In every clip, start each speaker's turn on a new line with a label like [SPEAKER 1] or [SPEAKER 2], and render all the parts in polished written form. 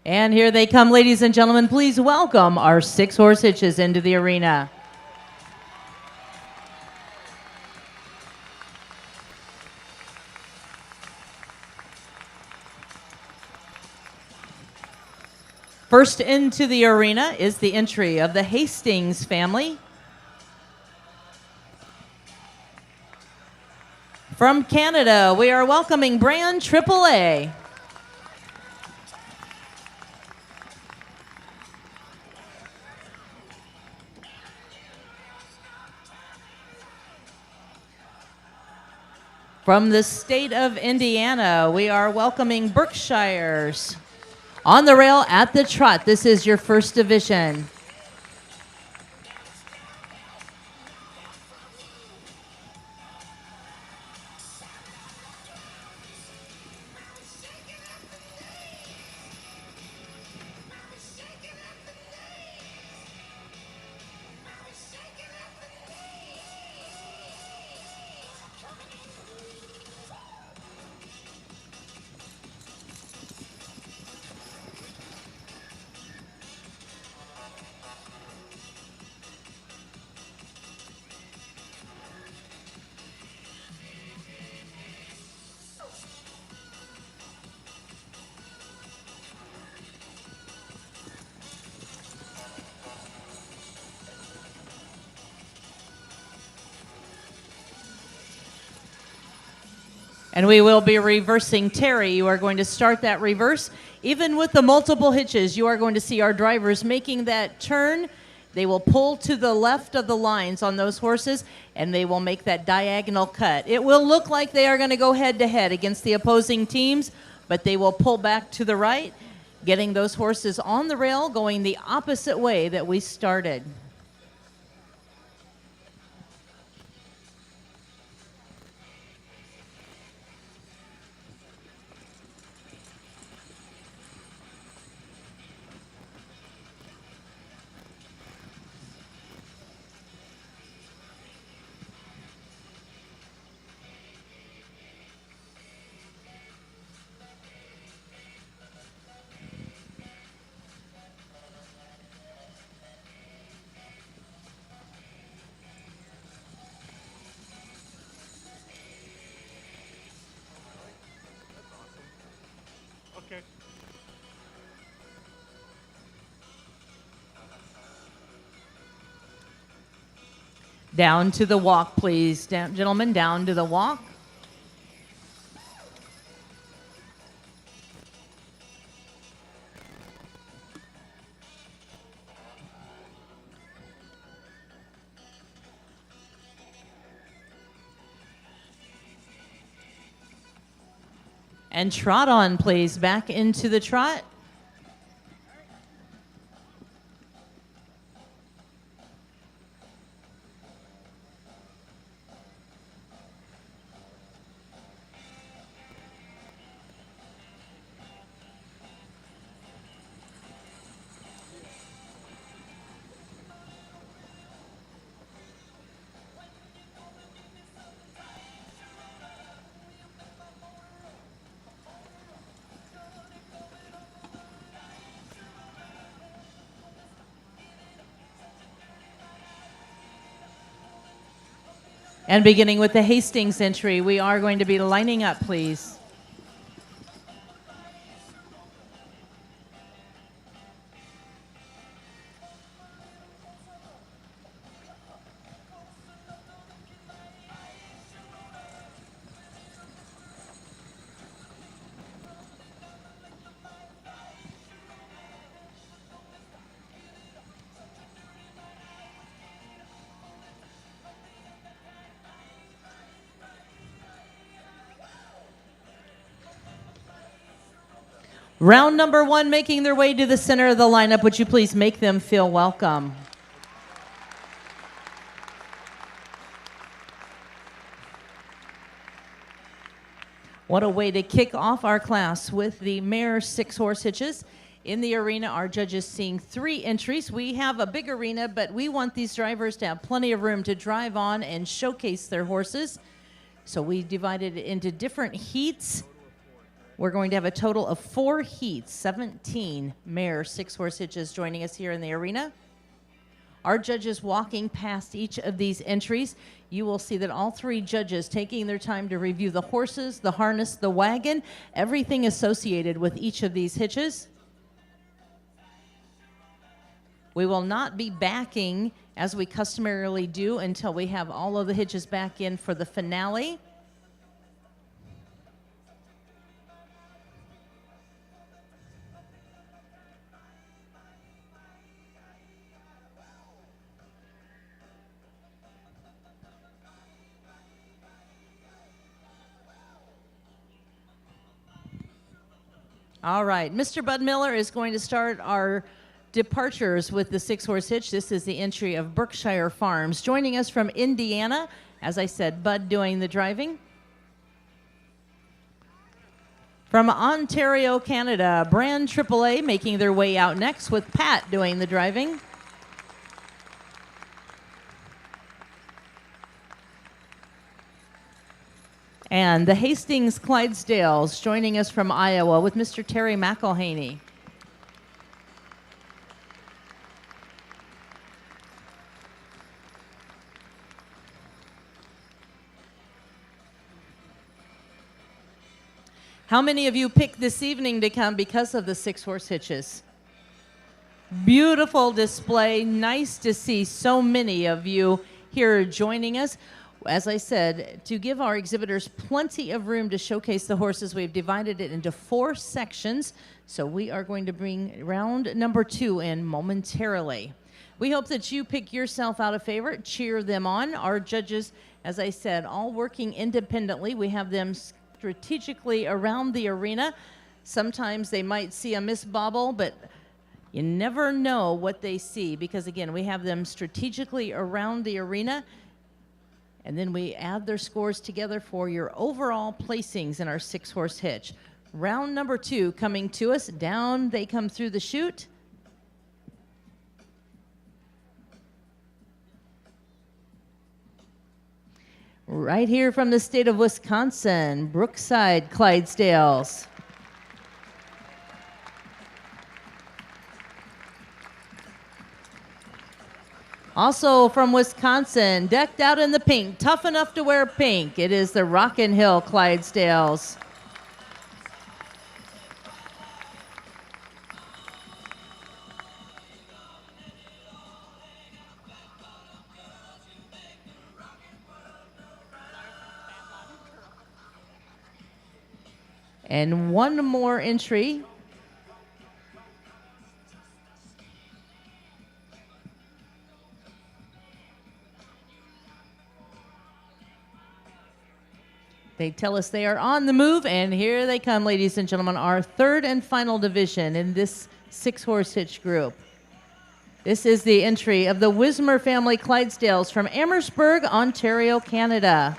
[SPEAKER 1] And here they come, ladies and gentlemen. Please welcome our 6-horse hitches into the arena. First into the arena is the entry of the Hastings family. From Canada, we are welcoming Brand AAA. From the state of Indiana, we are welcoming Berkshires. On the rail at the trot, this is your first division. And we will be reversing. Terry, you are going to start that reverse. Even with the multiple hitches, you are going to see our drivers making that turn. They will pull to the left of the lines on those horses, and they will make that diagonal cut. It will look like they are going to go head-to-head against the opposing teams, but they will pull back to the right, getting those horses on the rail, going the opposite way that we started.
[SPEAKER 2] Okay.
[SPEAKER 1] Down to the walk, please. Gentlemen, down to the walk. And trot on, please. Back into the trot. And beginning with the Hastings entry, we are going to be lining up, please. Round number 1 making their way to the center of the lineup. Would you please make them feel welcome? What a way to kick off our class with the mare 6-horse hitches. In the arena, our judges seeing 3 entries. We have a big arena, but we want these drivers to have plenty of room to drive on and showcase their horses. So we divided it into different heats. We're going to have a total of 4 heats, 17 mare 6-horse hitches joining us here in the arena. Our judges walking past each of these entries, you will see that all 3 judges taking their time to review the horses, the harness, the wagon, everything associated with each of these hitches. We will not be backing as we customarily do until we have all of the hitches back in for the finale. All right, Mr. Bud Miller is going to start our departures with the 6-horse hitch. This is the entry of Berkshire Farms. Joining us from Indiana, as I said, Bud doing the driving. From Ontario, Canada, Brand AAA making their way out next with Pat doing the driving. And the Hastings Clydesdales joining us from Iowa with Mr. Terry McElhaney. How many of you picked this evening to come because of the 6-horse hitches? Beautiful display. Nice to see so many of you here joining us. As I said, to give our exhibitors plenty of room to showcase the horses, we've divided it into 4 sections. So we are going to bring round number 2 in momentarily. We hope that you pick yourself out a favorite, cheer them on. Our judges, as I said, all working independently. We have them strategically around the arena. Sometimes they might see a miss bobble, but you never know what they see because, again, we have them strategically around the arena. And then we add their scores together for your overall placings in our 6-horse hitch. Round number 2 coming to us. Down they come through the chute. Right here from the state of Wisconsin, Brookside Clydesdales. Also from Wisconsin, decked out in the pink, tough enough to wear pink. It is the Rockin' Hill Clydesdales. And one more entry. They tell us they are on the move, and here they come, ladies and gentlemen, our 3rd and final division in this 6-horse hitch group. This is the entry of the Wismer family Clydesdales from Amherstburg, Ontario, Canada.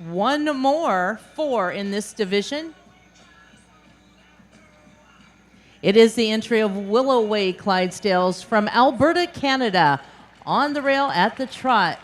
[SPEAKER 1] One more 4 in this division. It is the entry of Willowway Clydesdales from Alberta, Canada, on the rail at the trot.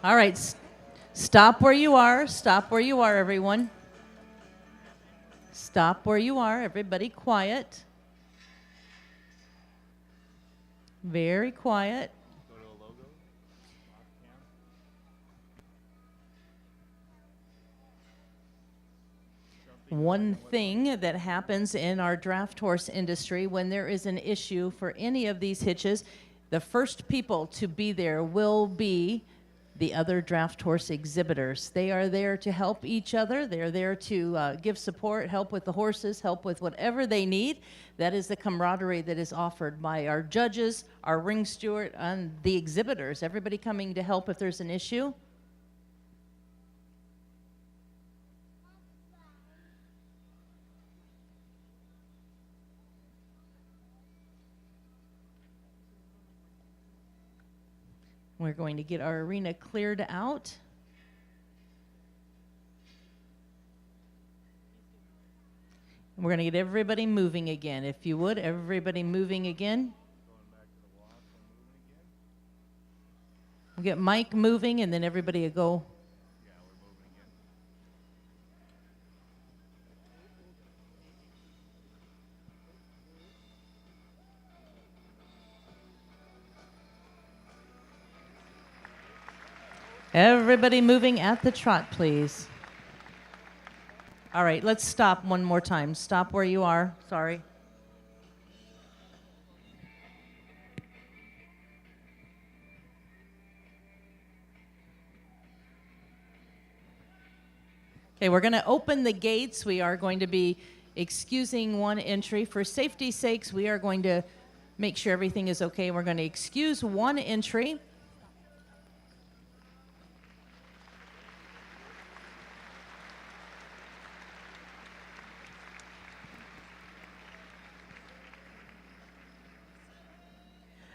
[SPEAKER 1] All right, stop where you are. Stop where you are, everyone. Stop where you are. Everybody quiet. Very quiet.
[SPEAKER 2] Go to the logo.
[SPEAKER 1] One thing that happens in our draft horse industry when there is an issue for any of these hitches, the first people to be there will be the other draft horse exhibitors. They are there to help each other. They're there to give support, help with the horses, help with whatever they need. That is the camaraderie that is offered by our judges, our ring steward, and the exhibitors. Everybody coming to help if there's an issue. We're going to get our arena cleared out. We're going to get everybody moving again. If you would, everybody moving again. We'll get Mike moving, and then everybody will go. Everybody moving at the trot, please. All right, let's stop one more time. Stop where you are. Sorry. Okay, we're going to open the gates. We are going to be excusing one entry. For safety's sakes, we are going to make sure everything is okay. We're going to excuse one entry.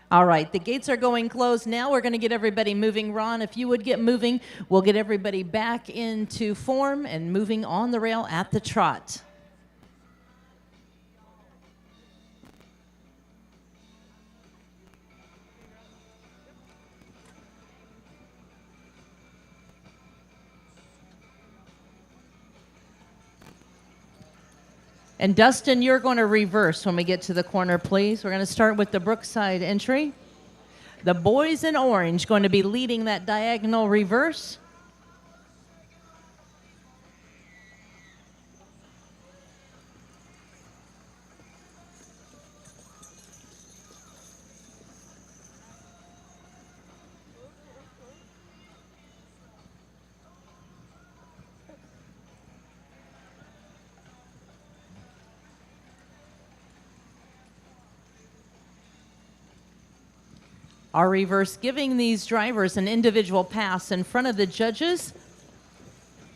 [SPEAKER 1] All right, the gates are going closed now. We're going to get everybody moving. Ron, if you would get moving, we'll get everybody back into form and moving on the rail at the trot. And Dustin, you're going to reverse when we get to the corner, please. We're going to start with the Brookside entry. The boys in orange going to be leading that diagonal reverse. Our reverse giving these drivers an individual pass in front of the judges.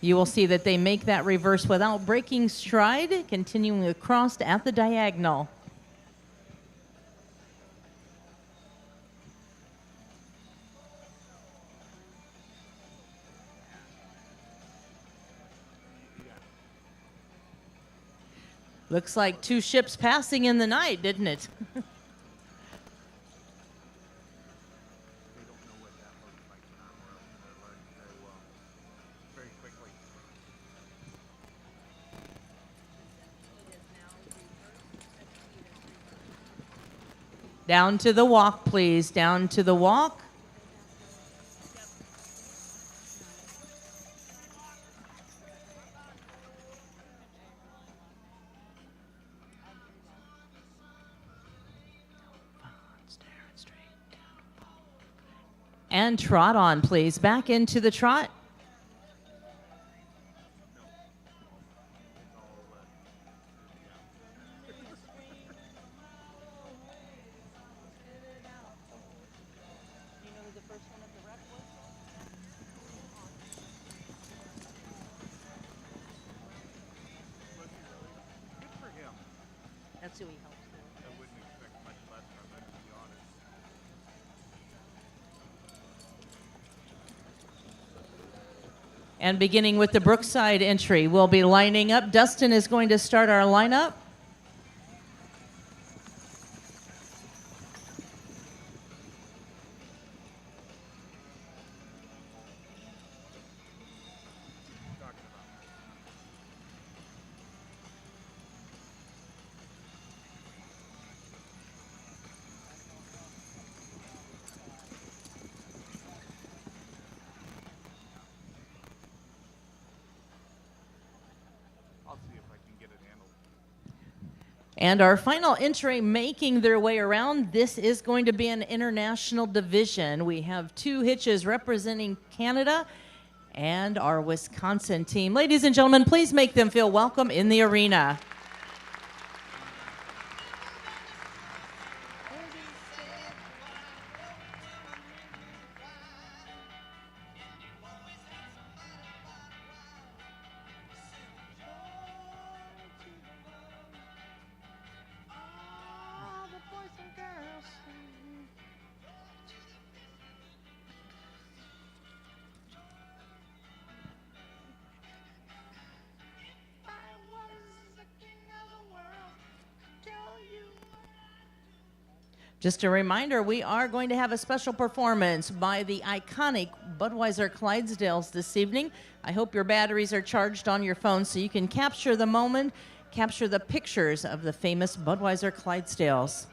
[SPEAKER 1] You will see that they make that reverse without breaking stride, continuing across at the diagonal. Looks like two ships passing in the night, didn't it? Down to the walk, please. Down to the walk. And trot on, please. Back into the trot. That's who he helps.
[SPEAKER 2] I wouldn't expect much less from him, to be honest.
[SPEAKER 1] And beginning with the Brookside entry, we'll be lining up. Dustin is going to start our lineup. And our final entry making their way around, this is going to be an international division. We have 2 hitches representing Canada and our Wisconsin team. Ladies and gentlemen, please make them feel welcome in the arena. Just a reminder, we are going to have a special performance by the iconic Budweiser Clydesdales this evening. I hope your batteries are charged on your phone so you can capture the moment, capture the pictures of the famous Budweiser Clydesdales.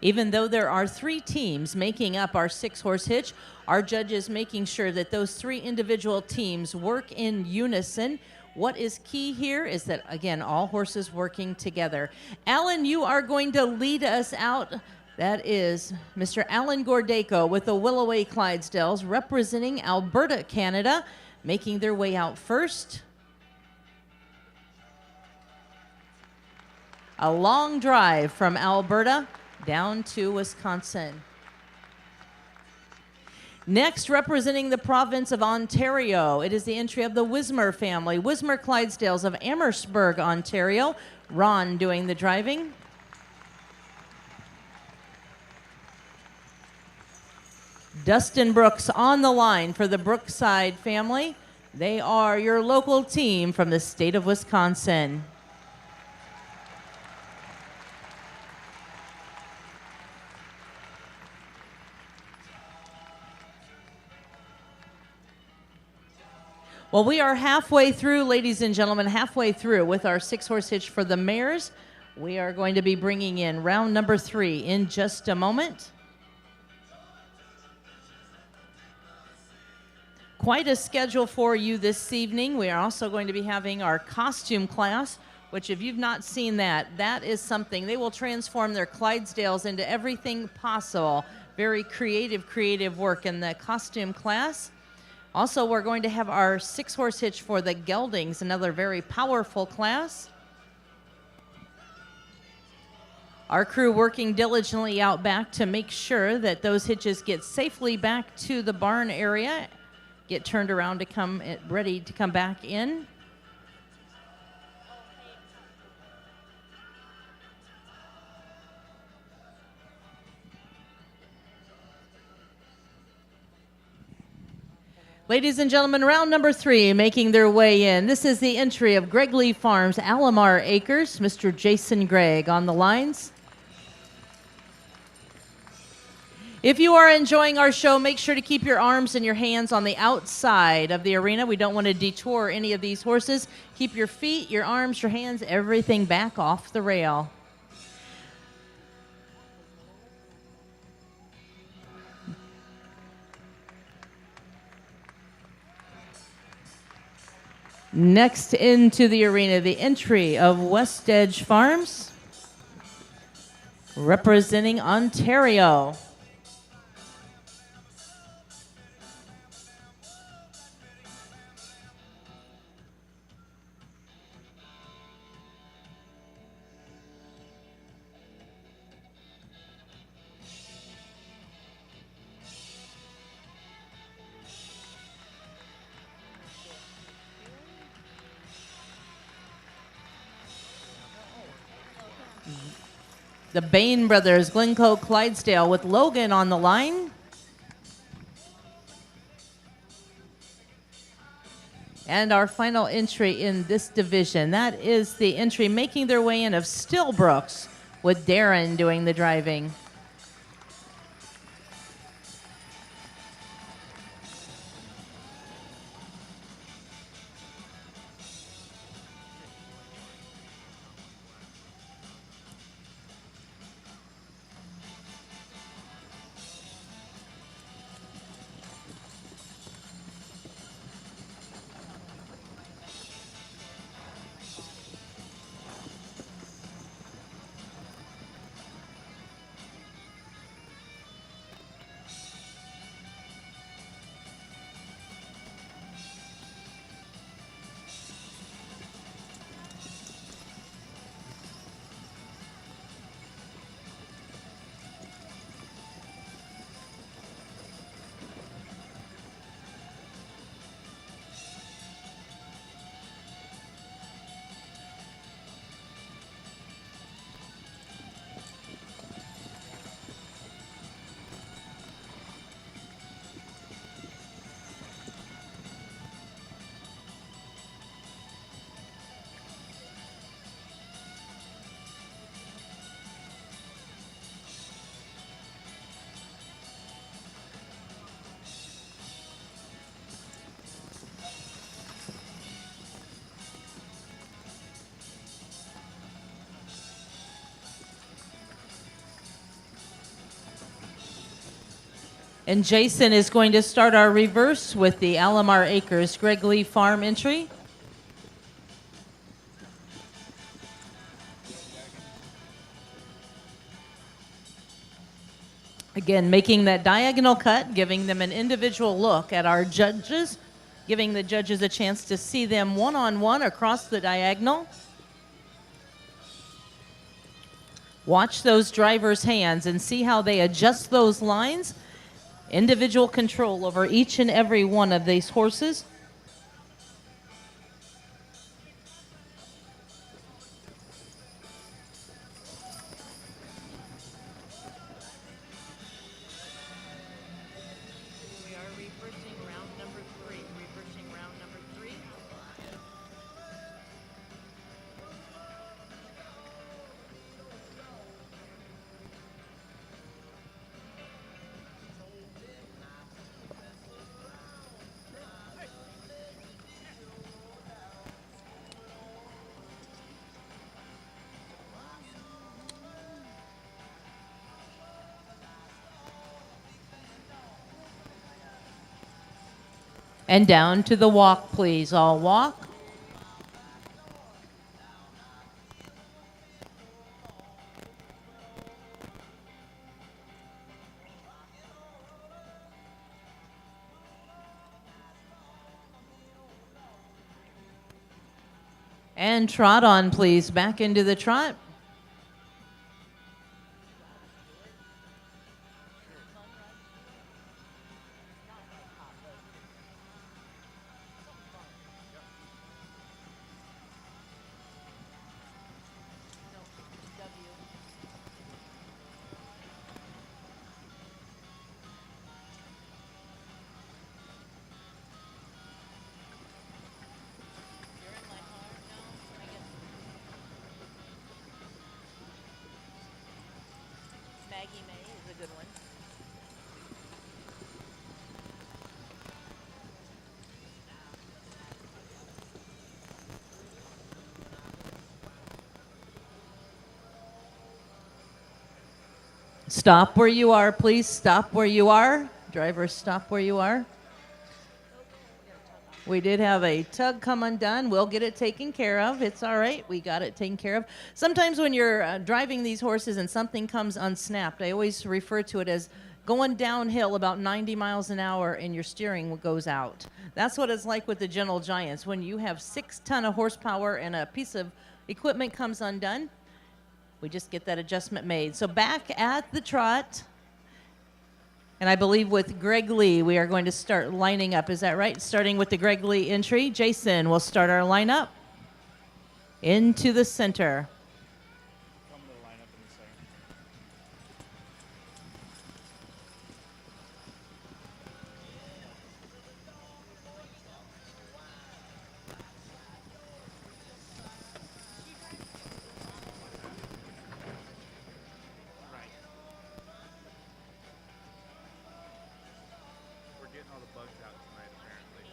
[SPEAKER 1] Even though there are 3 teams making up our 6-horse hitch, our judges making sure that those 3 individual teams work in unison. What is key here is that, again, all horses working together. Alan, you are going to lead us out. That is Mr. Alan Gordeco with the Willoway Clydesdales representing Alberta, Canada, making their way out first. A long drive from Alberta down to Wisconsin. Next, representing the province of Ontario, it is the entry of the Wismer family, Wismer Clydesdales of Amherstburg, Ontario. Ron doing the driving. Dustin Brooks on the line for the Brookside family. They are your local team from the state of Wisconsin. Well, we are halfway through, ladies and gentlemen, halfway through with our 6-horse hitch for the mares. We are going to be bringing in round number 3 in just a moment. Quite a schedule for you this evening. We are also going to be having our costume class, which if you've not seen that, that is something. They will transform their Clydesdales into everything possible. Very creative work in the costume class. Also, we're going to have our 6-horse hitch for the geldings, another very powerful class. Our crew working diligently out back to make sure that those hitches get safely back to the barn area, get turned around to come ready to come back in. Ladies and gentlemen, round number 3 making their way in. This is the entry of Gregley Farms, Alamar Acres, Mr. Jason Gregg on the lines. If you are enjoying our show, make sure to keep your arms and your hands on the outside of the arena. We don't want to detour any of these horses. Keep your feet, your arms, your hands, everything back off the rail. Next into the arena, the entry of West Edge Farms, representing Ontario. The Bain brothers, Glencoe Clydesdale with Logan on the line. And our final entry in this division, that is the entry making their way in of Stillbrooks with Darren doing the driving. And Jason is going to start our reverse with the Alomar Acres Greg Lee Farm entry. Again, making that diagonal cut, giving them an individual look at our judges, giving the judges a chance to see them one-on-one across the diagonal. Watch those drivers' hands and see how they adjust those lines. Individual control over each and every one of these horses. We are reversing round number 3. Reversing round number 3. And down to the walk, please. All walk. And trot on, please. Back into the trot. Maggie May is a good one. Stop where you are, please. Stop where you are. Drivers, stop where you are. We did have a tug come undone. We'll get it taken care of. It's all right. We got it taken care of. Sometimes when you're driving these horses and something comes unsnapped, I always refer to it as going downhill about 90 miles an hour and your steering goes out. That's what it's like with the Gentle Giants. When you have 6 tons of horsepower and a piece of equipment comes undone, we just get that adjustment made. So back at the trot. And I believe with Greg Lee, we are going to start lining up. Is that right? Starting with the Greg Lee entry. Jason will start our lineup. Into the center.
[SPEAKER 2] Come to the lineup in a second. Right. We're getting all the bugs out tonight, apparently.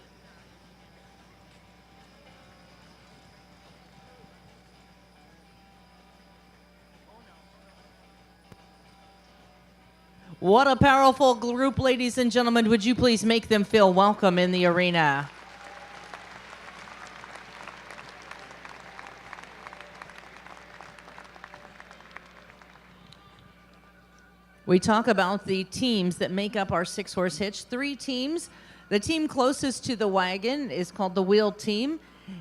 [SPEAKER 1] What a powerful group, ladies and gentlemen. Would you please make them feel welcome in the arena? We talk about the teams that make up our 6-horse hitch. 3 teams. The team closest to the wagon is called the wheel team.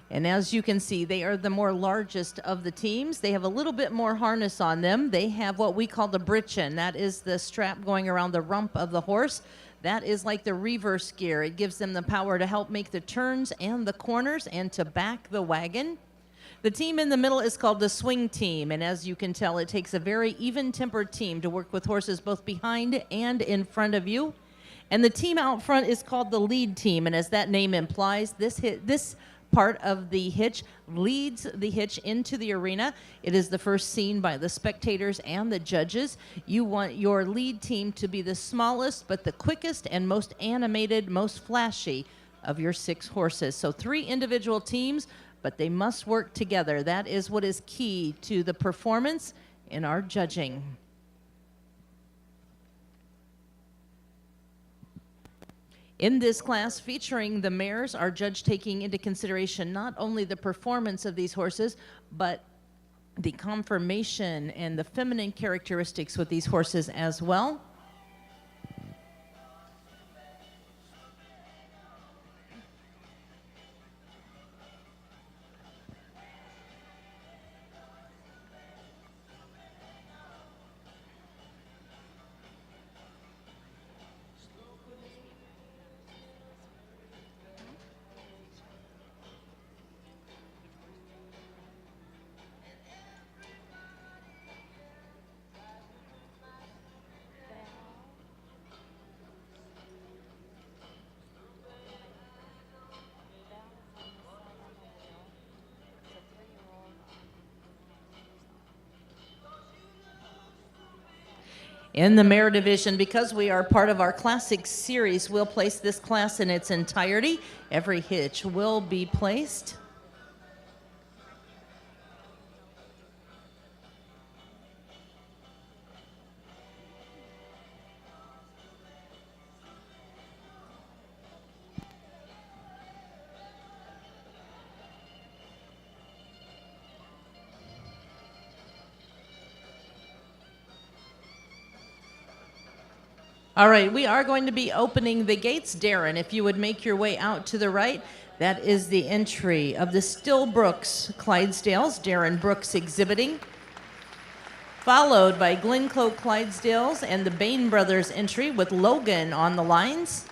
[SPEAKER 1] And as you can see, they are the more largest of the teams. They have a little bit more harness on them. They have what we call the britchin. That is the strap going around the rump of the horse. That is like the reverse gear. It gives them the power to help make the turns and the corners and to back the wagon. The team in the middle is called the swing team, and as you can tell, it takes a very even-tempered team to work with horses both behind and in front of you. And the team out front is called the lead team, and as that name implies, this part of the hitch leads the hitch into the arena. It is the first seen by the spectators and the judges. You want your lead team to be the smallest, but the quickest and most animated, most flashy of your 6 horses. So 3 individual teams, but they must work together. That is what is key to the performance in our judging. In this class featuring the mares, our judge taking into consideration not only the performance of these horses, but the conformation and the feminine characteristics with these horses as well. In the mare division, because we are part of our classic series, we'll place this class in its entirety. Every hitch will be placed. All right, we are going to be opening the gates. Darren, if you would make your way out to the right, that is the entry of the Stillbrooks Clydesdales. Darren Brooks exhibiting, followed by Glencoe Clydesdales and the Bain Brothers entry with Logan on the lines.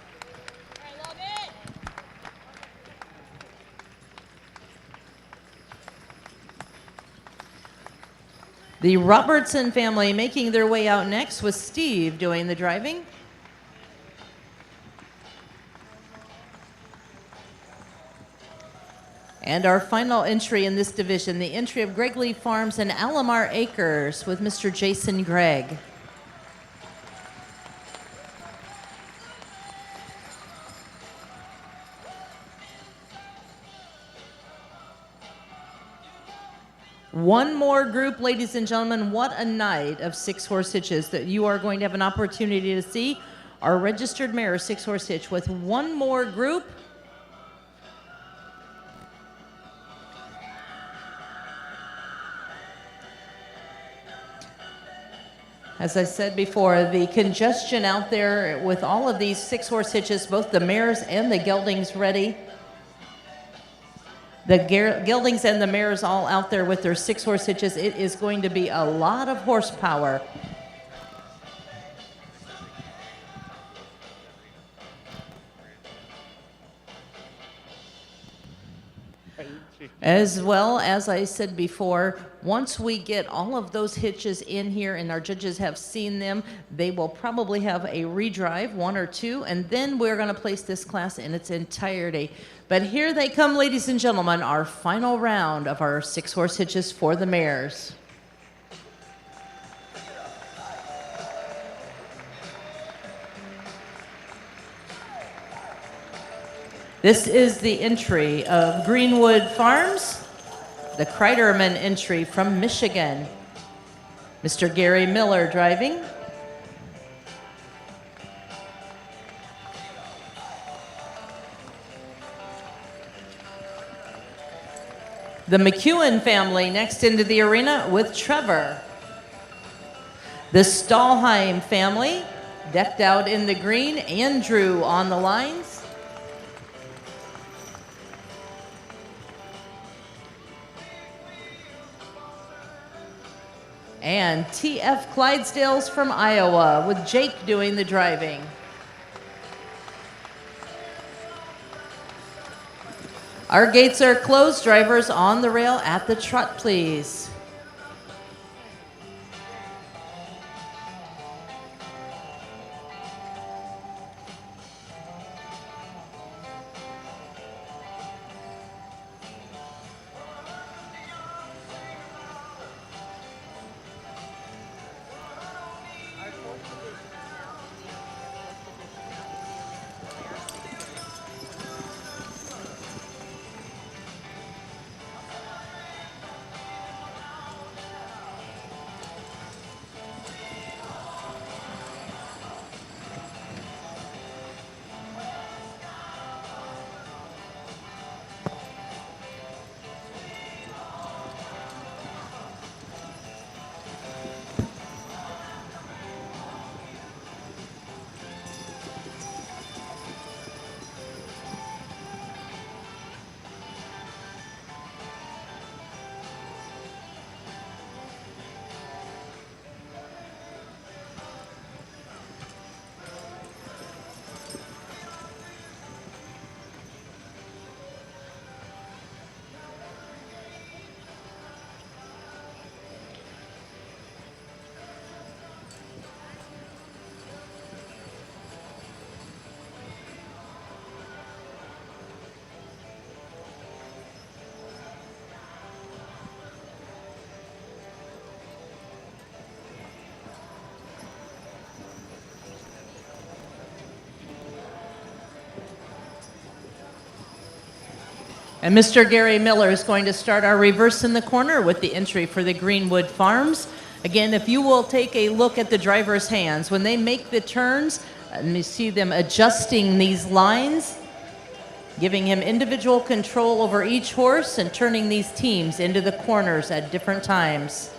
[SPEAKER 1] The Robertson family making their way out next with Steve doing the driving. And our final entry in this division, the entry of Gregley Farms and Alamar Acres with Mr. Jason Gregg. One more group, ladies and gentlemen. What a night of six-horse hitches that you are going to have an opportunity to see. Our registered mare six-horse hitch with one more group. As I said before, the congestion out there with all of these six-horse hitches, both the mares and the geldings ready. The geldings and the mares all out there with their six-horse hitches. It is going to be a lot of horsepower. As well, as I said before, once we get all of those hitches in here and our judges have seen them, they will probably have a redrive, one or two, and then we're going to place this class in its entirety. But here they come, ladies and gentlemen, our final round of our six-horse hitches for the mares. This is the entry of Greenwood Farms, the Kreiderman entry from Michigan. Mr. Gary Miller driving. The McEwen family next into the arena with Trevor. The Stahlheim family, decked out in the green, Andrew on the lines. And TF Clydesdales from Iowa with Jake doing the driving. Our gates are closed. Drivers on the rail at the trot, please. And Mr. Gary Miller is going to start our reverse in the corner with the entry for the Greenwood Farms. Again, if you will take a look at the driver's hands, when they make the turns, and you see them adjusting these lines, giving him individual control over each horse and turning these teams into the corners at different times.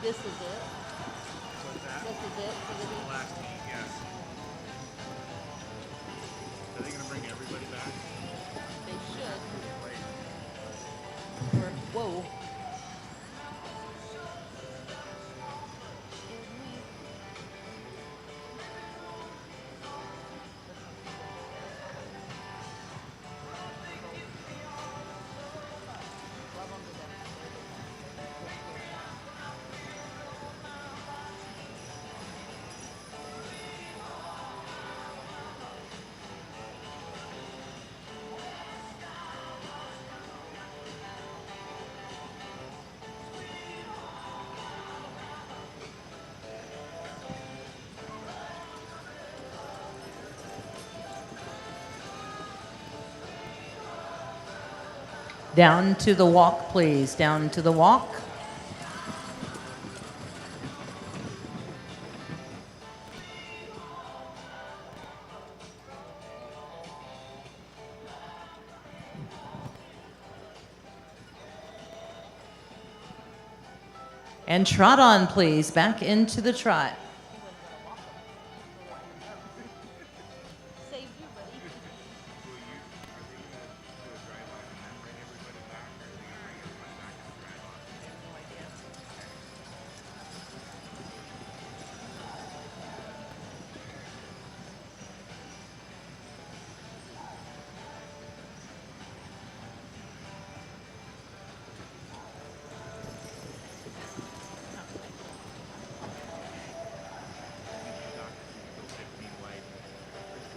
[SPEAKER 1] This is it.
[SPEAKER 2] So that
[SPEAKER 1] This is it for the
[SPEAKER 2] last heat, yes. Are they gonna bring everybody back?
[SPEAKER 1] They should.
[SPEAKER 2] Wait.
[SPEAKER 1] Whoa. Down to the walk, please. Down to the walk. And trot on, please. Back into the trot.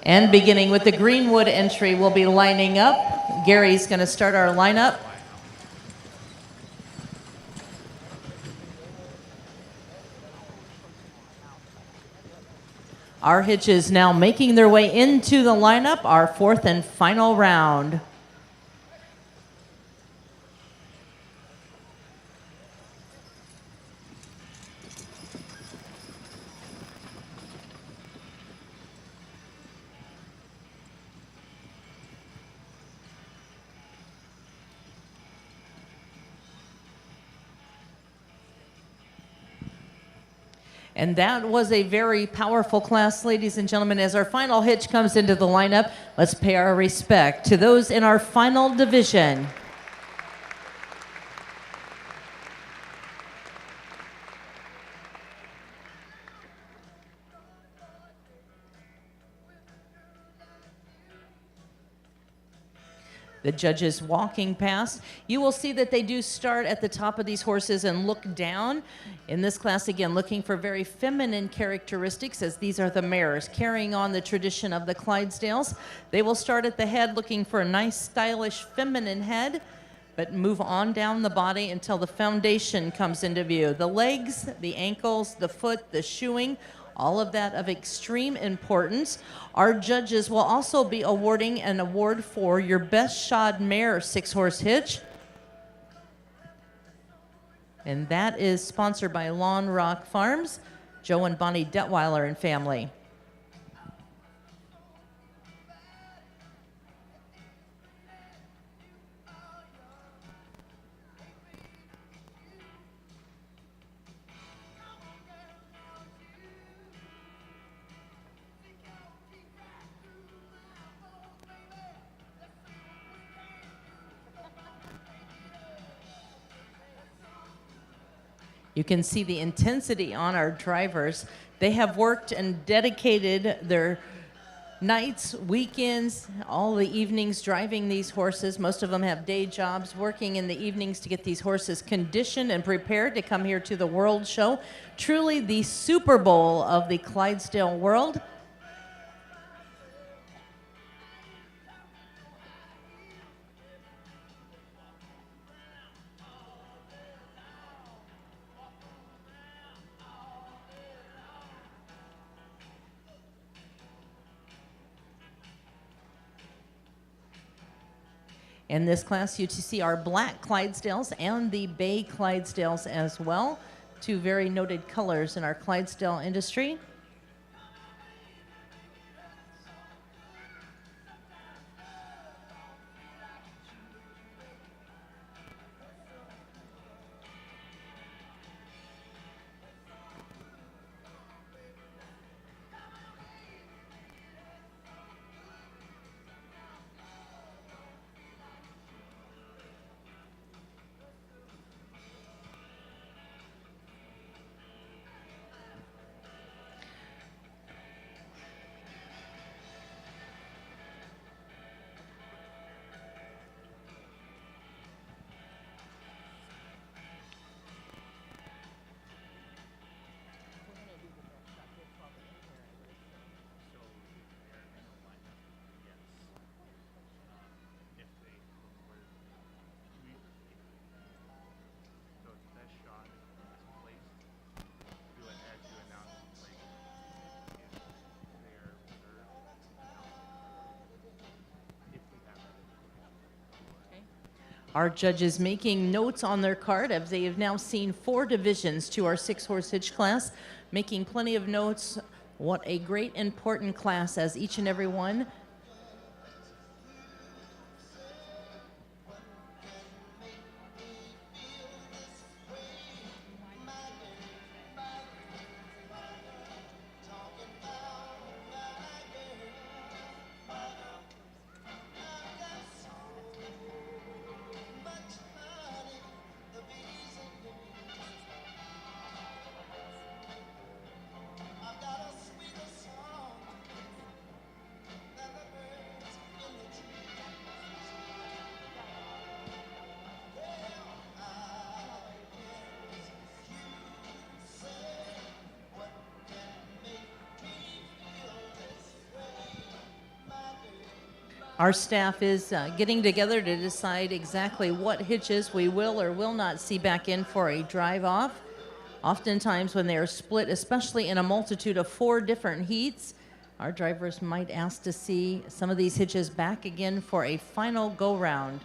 [SPEAKER 1] And beginning with the Greenwood entry, we'll be lining up. Gary's going to start our lineup. Our hitches now making their way into the lineup, our fourth and final round. And that was a very powerful class, ladies and gentlemen. As our final hitch comes into the lineup, let's pay our respect to those in our final division. The judges walking past. You will see that they do start at the top of these horses and look down. In this class, again, looking for very feminine characteristics, as these are the mares, carrying on the tradition of the Clydesdales. They will start at the head looking for a nice, stylish, feminine head, but move on down the body until the foundation comes into view. The legs, the ankles, the foot, the shoeing, all of that of extreme importance. Our judges will also be awarding an award for your best shod mare 6-horse hitch. And that is sponsored by Lawn Rock Farms, Joe and Bonnie Detweiler and family. You can see the intensity on our drivers. They have worked and dedicated their nights, weekends, all the evenings driving these horses. Most of them have day jobs, working in the evenings to get these horses conditioned and prepared to come here to the World Show. Truly the Super Bowl of the Clydesdale world. In this class, you see our black Clydesdales and the bay Clydesdales as well, two very noted colors in our Clydesdale industry. Our judges making notes on their card as they have now seen 4 divisions to our 6-horse hitch class, making plenty of notes. What a great, important class as each and every one. Our staff is getting together to decide exactly what hitches we will or will not see back in for a drive-off. Oftentimes when they are split, especially in a multitude of 4 different heats, our drivers might ask to see some of these hitches back again for a final go-round.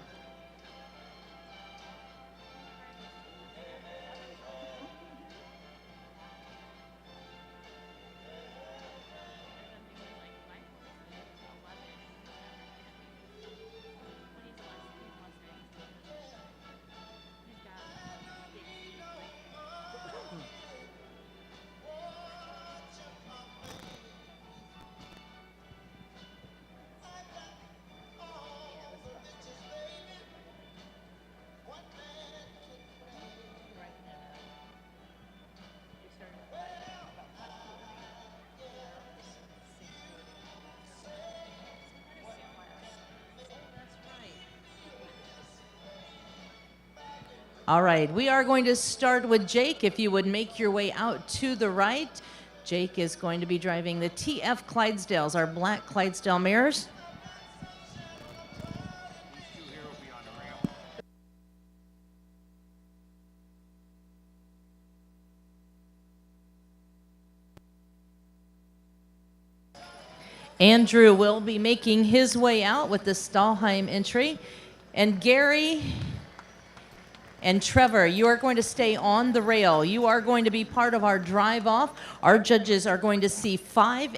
[SPEAKER 1] All right, we are going to start with Jake. If you would make your way out to the right, Jake is going to be driving the TF Clydesdales, our black Clydesdale mares. Andrew will be making his way out with the Stahlheim entry. And Gary and Trevor, you are going to stay on the rail. You are going to be part of our drive-off. Our judges are going to see 5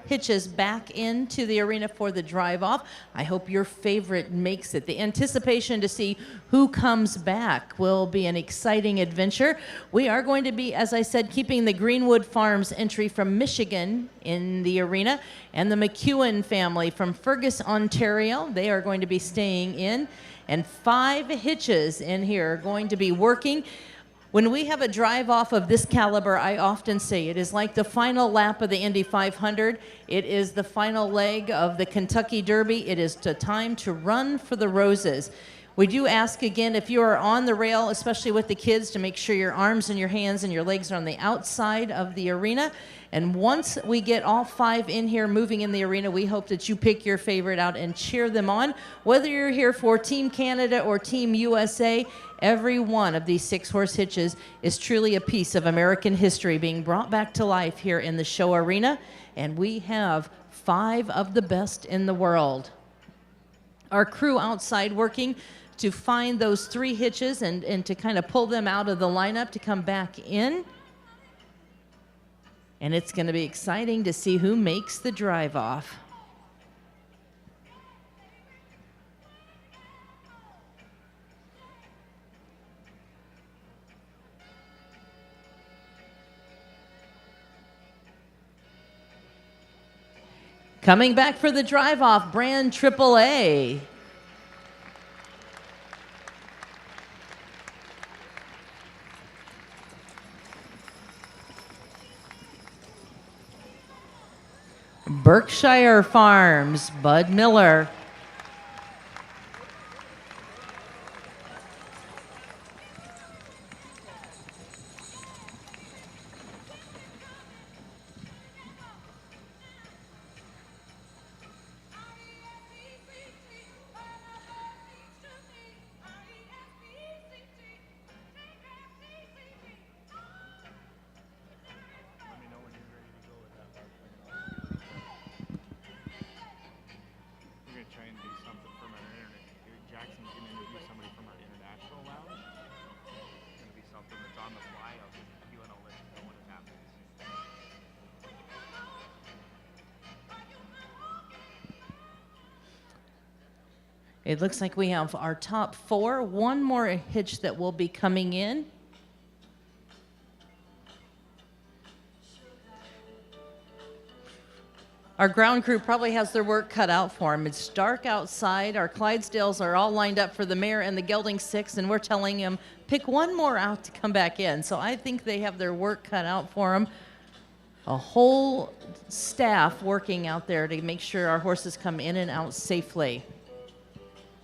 [SPEAKER 1] hitches back into the arena for the drive-off. I hope your favorite makes it. The anticipation to see who comes back will be an exciting adventure. We are going to be, as I said, keeping the Greenwood Farms entry from Michigan in the arena, and the McEwen family from Fergus, Ontario. They are going to be staying in. And 5 hitches in here are going to be working. When we have a drive-off of this caliber, I often say it is like the final lap of the Indy 500. It is the final leg of the Kentucky Derby. It is the time to run for the roses. We do ask again, if you are on the rail, especially with the kids, to make sure your arms and your hands and your legs are on the outside of the arena. And once we get all 5 in here moving in the arena, we hope that you pick your favorite out and cheer them on. Whether you're here for Team Canada or Team USA, every one of these 6-horse hitches is truly a piece of American history being brought back to life here in the show arena. And we have 5 of the best in the world. our crew outside working to find those 3 hitches and to kind of pull them out of the lineup to come back in. And it's going to be exciting to see who makes the drive off. Coming back for the drive off, Brand AAA. Berkshire Farms, Bud Miller.
[SPEAKER 2] Let me know when you're ready to go with that. We're gonna try and do something from our internet. Jackson's gonna interview somebody from our international lounge. It's gonna be something that's on the fly. I'll just you and I'll let you know when it happens.
[SPEAKER 1] It looks like we have our top 4. One more hitch that will be coming in. Our ground crew probably has their work cut out for them. It's dark outside. Our Clydesdales are all lined up for the mare and the gelding 6, and we're telling them, pick one more out to come back in. So I think they have their work cut out for them. A whole staff working out there to make sure our horses come in and out safely.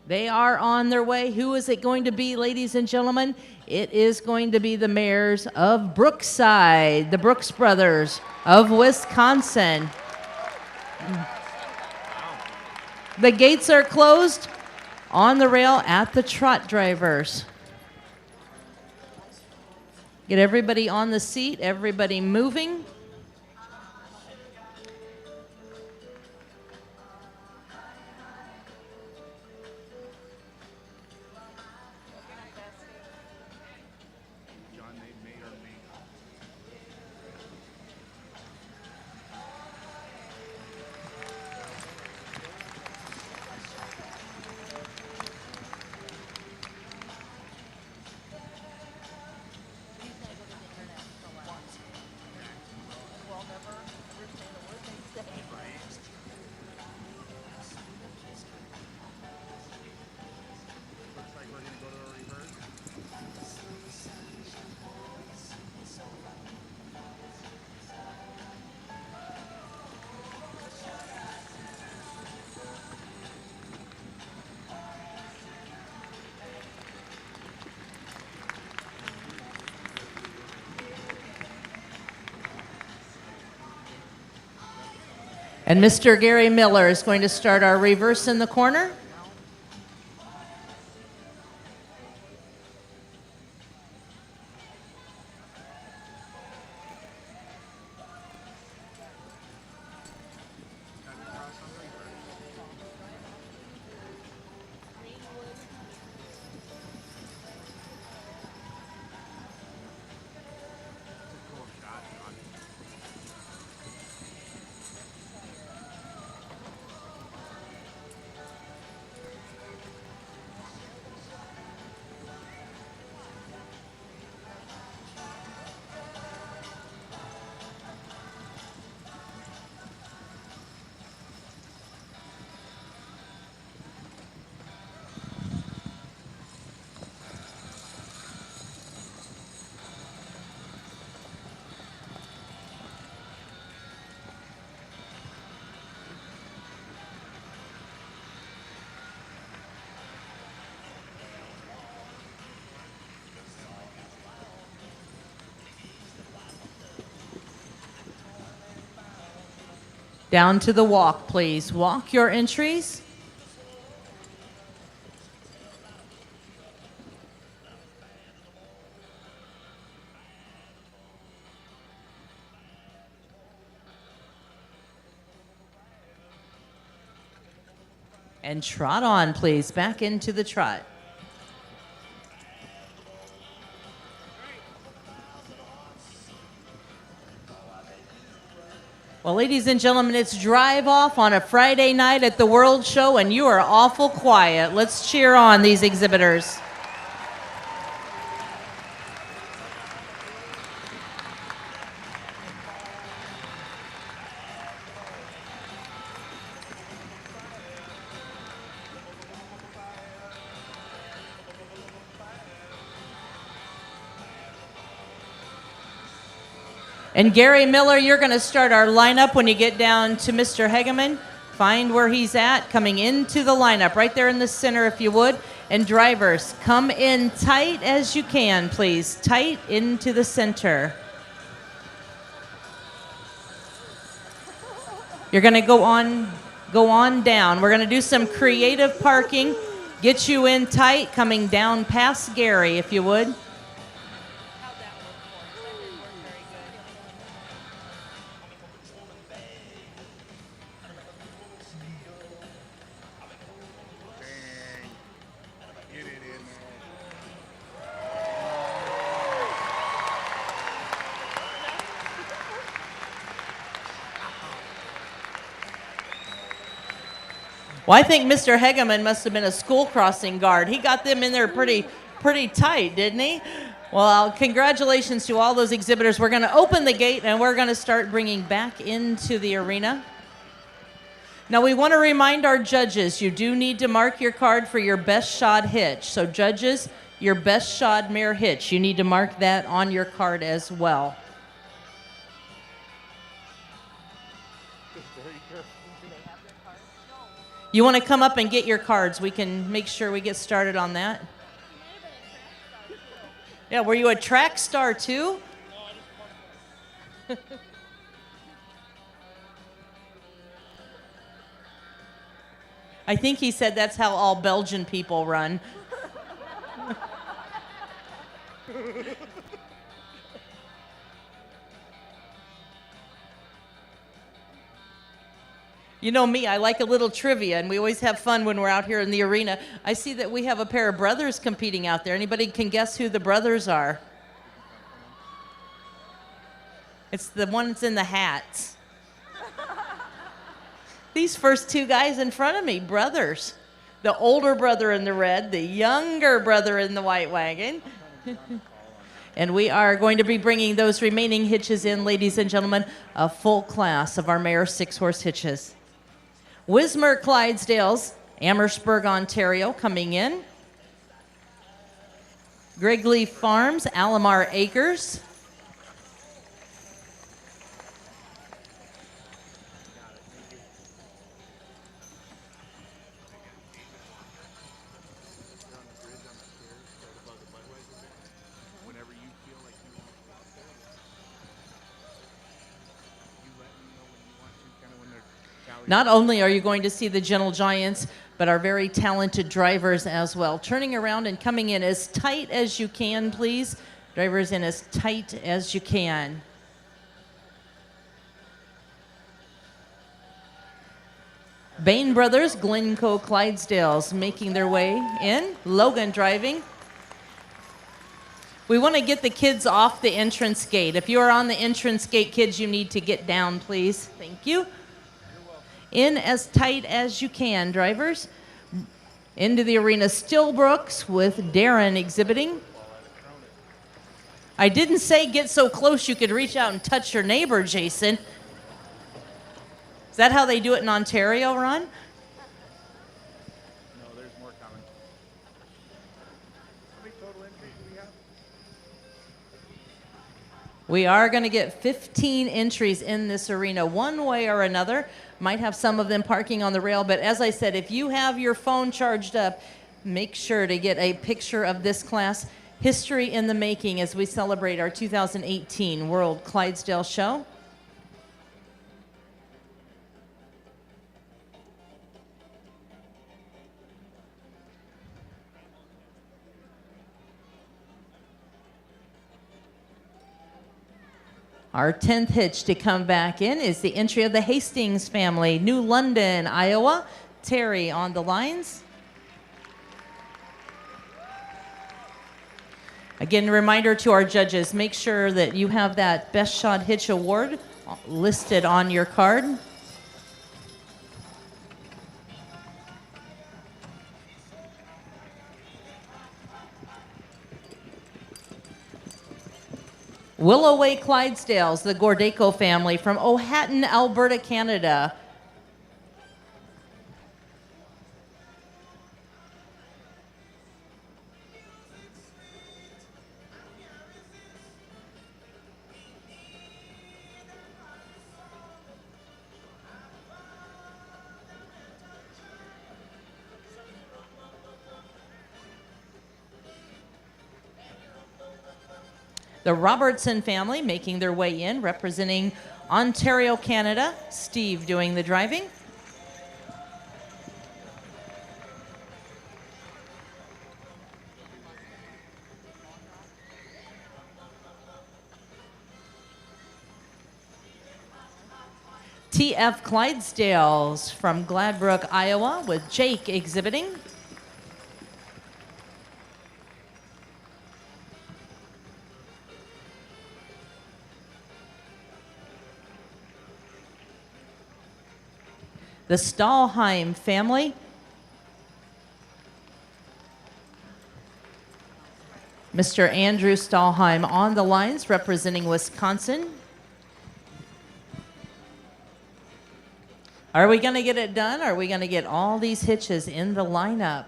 [SPEAKER 1] They are on their way. Who is it going to be, ladies and gentlemen? It is going to be the mares of Brookside, the Brooks brothers of Wisconsin. The gates are closed on the rail at the trot drivers. Get everybody on the seat, everybody moving.
[SPEAKER 2] John, they may or may not. Looks like we're gonna go to a reverse.
[SPEAKER 1] And Mr. Gary Miller is going to start our reverse in the corner.
[SPEAKER 2] Cool shot, John.
[SPEAKER 1] Down to the walk, please. Walk your entries. And trot on, please, back into the trot. Well, ladies and gentlemen, it's drive off on a Friday night at the World Show, and you are awful quiet. Let's cheer on these exhibitors. And Gary Miller, you're going to start our lineup when you get down to Mr. Hegeman. Find where he's at, coming into the lineup, right there in the center if you would. And drivers, come in tight as you can, please. Tight into the center. You're going to go on down. We're going to do some creative parking. Get you in tight, coming down past Gary if you would. Well, I think Mr. Hegeman must have been a school crossing guard. He got them in there pretty tight, didn't he? Well, congratulations to all those exhibitors. We're going to open the gate and we're going to start bringing back into the arena. Now, we want to remind our judges, you do need to mark your card for your best shod hitch. So, judges, your best shod mare hitch, you need to mark that on your card as well. You want to come up and get your cards. We can make sure we get started on that. Yeah, were you a track star too? I think he said that's how all Belgian people run. You know me, I like a little trivia, and we always have fun when we're out here in the arena. I see that we have a pair of brothers competing out there. Anybody can guess who the brothers are? It's the ones in the hats. These first two guys in front of me, brothers. The older brother in the red, the younger brother in the white wagon. And we are going to be bringing those remaining hitches in, ladies and gentlemen, a full class of our Mare 6-horse hitches. Wismer Clydesdales, Amherstburg, Ontario, coming in. Grigley Farms, Alamar Acres. Not only are you going to see the gentle giants, but our very talented drivers as well. Turning around and coming in as tight as you can, please. Drivers in as tight as you can. Bain Brothers, Glencoe Clydesdales making their way in. Logan driving. We want to get the kids off the entrance gate. If you are on the entrance gate, kids, you need to get down, please. Thank you. In as tight as you can, drivers. Into the arena, Stillbrooks with Darren exhibiting. I didn't say get so close you could reach out and touch your neighbor, Jason. Is that how they do it in Ontario, Ron?
[SPEAKER 2] No, there's more coming. How many total entries do we have?
[SPEAKER 1] We are going to get 15 entries in this arena, one way or another. Might have some of them parking on the rail, but as I said, if you have your phone charged up, make sure to get a picture of this class. History in the making as we celebrate our 2018 World Clydesdale Show. Our 10th hitch to come back in is the entry of the Hastings family, New London, Iowa. Terry on the lines. Again, a reminder to our judges, make sure that you have that Best Shot Hitch Award listed on your card. Willoway Clydesdales, the Gordeco family from Ohatton, Alberta, Canada. The Robertson family making their way in, representing Ontario, Canada. Steve doing the driving. TF Clydesdales from Gladbrook, Iowa, with Jake exhibiting. The Stahlheim family. Mr. Andrew Stahlheim on the lines representing Wisconsin. Are we going to get it done? Are we going to get all these hitches in the lineup?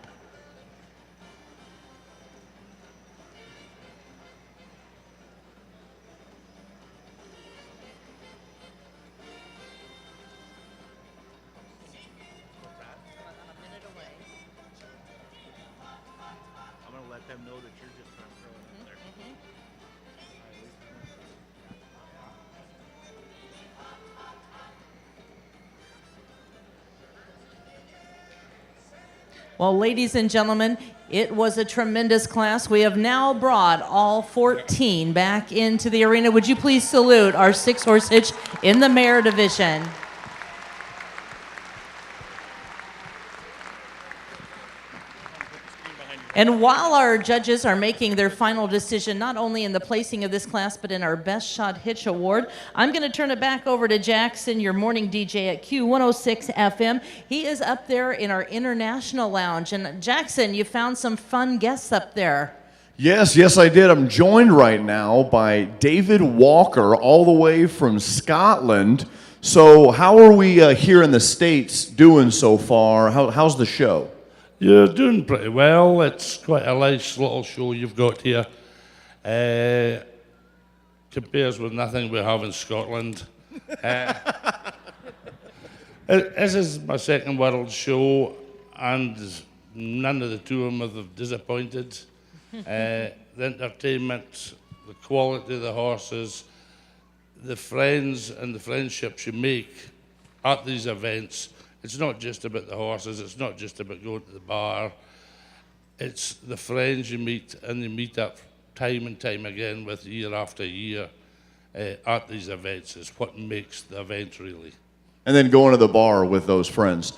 [SPEAKER 2] I'm gonna let them know that you're just trying to throw it in there.
[SPEAKER 1] Well, ladies and gentlemen, it was a tremendous class. We have now brought all 14 back into the arena. Would you please salute our 6-horse hitch in the mare division? And while our judges are making their final decision, not only in the placing of this class, but in our Best Shot Hitch Award, I'm going to turn it back over to Jackson, your morning DJ at Q106 FM. He is up there in our International Lounge. And Jackson, you found some fun guests up there.
[SPEAKER 3] Yes, I did. I'm joined right now by David Walker, all the way from Scotland. So how are we here in the States doing so far? How's the show?
[SPEAKER 4] You're doing pretty well. It's quite a nice little show you've got here. Compares with nothing we have in Scotland. This is my second world show, and none of the two of them have disappointed. The entertainment, the quality of the horses, the friends and the friendships you make at these events. It's not just about the horses, it's not just about going to the bar. It's the friends you meet, and you meet up time and time again with year after year at these events is what makes the event really.
[SPEAKER 3] And then going to the bar with those friends.